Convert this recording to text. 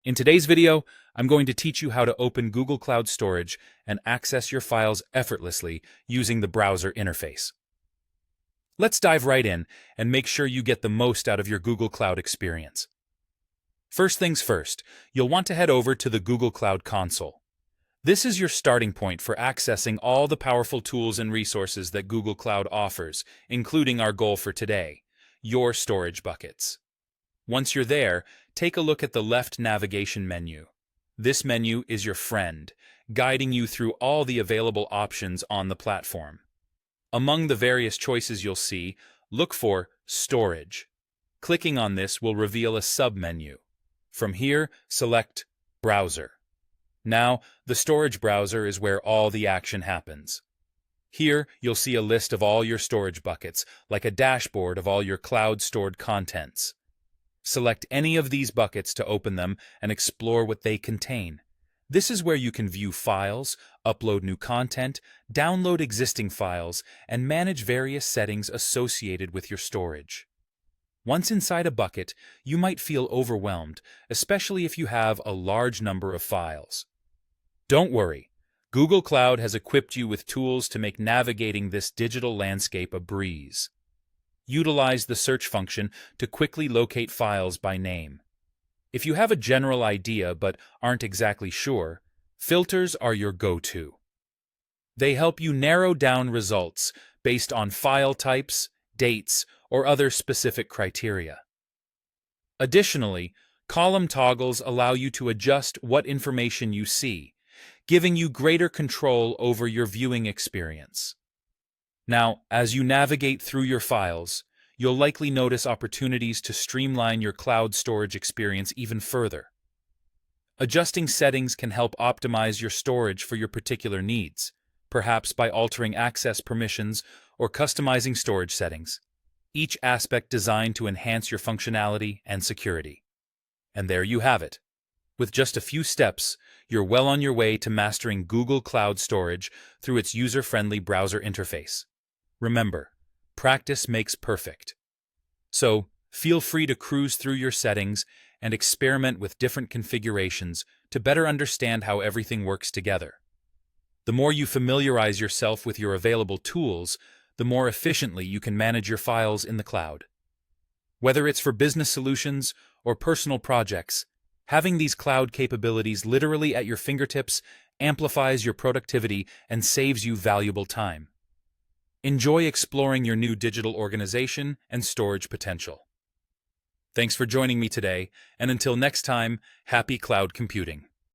In today's video, I'm going to teach you how to open Google Cloud Storage and access your files effortlessly using the browser interface. Let's dive right in and make sure you get the most out of your Google Cloud experience. First things first, you'll want to head over to the Google Cloud Console. This is your starting point for accessing all the powerful tools and resources that Google Cloud offers, including our goal for today, your storage buckets. Once you're there, take a look at the left navigation menu. This menu is your friend, guiding you through all the available options on the platform. Among the various choices you'll see, look for Storage. Clicking on this will reveal a sub-menu. From here, select Browser. Now, the storage browser is where all the action happens. Here, you'll see a list of all your storage buckets, like a dashboard of all your cloud-stored contents. Select any of these buckets to open them and explore what they contain. This is where you can view files, upload new content, download existing files, and manage various settings associated with your storage. Once inside a bucket, you might feel overwhelmed, especially if you have a large number of files. Don't worry, Google Cloud has equipped you with tools to make navigating this digital landscape a breeze. Utilize the search function to quickly locate files by name. If you have a general idea but aren't exactly sure, filters are your go-to. They help you narrow down results based on file types, dates, or other specific criteria. Additionally, column toggles allow you to adjust what information you see, giving you greater control over your viewing experience. Now, as you navigate through your files, you'll likely notice opportunities to streamline your cloud storage experience even further. Adjusting settings can help optimize your storage for your particular needs, perhaps by altering access permissions or customizing storage settings, each aspect designed to enhance your functionality and security. And there you have it. With just a few steps, you're well on your way to mastering Google Cloud Storage through its user-friendly browser interface. Remember, practice makes perfect. So, feel free to cruise through your settings and experiment with different configurations to better understand how everything works together. The more you familiarize yourself with your available tools, the more efficiently you can manage your files in the cloud. Whether it's for business solutions or personal projects, having these cloud capabilities literally at your fingertips amplifies your productivity and saves you valuable time. Enjoy exploring your new digital organization and storage potential. Thanks for joining me today, and until next time, happy cloud computing.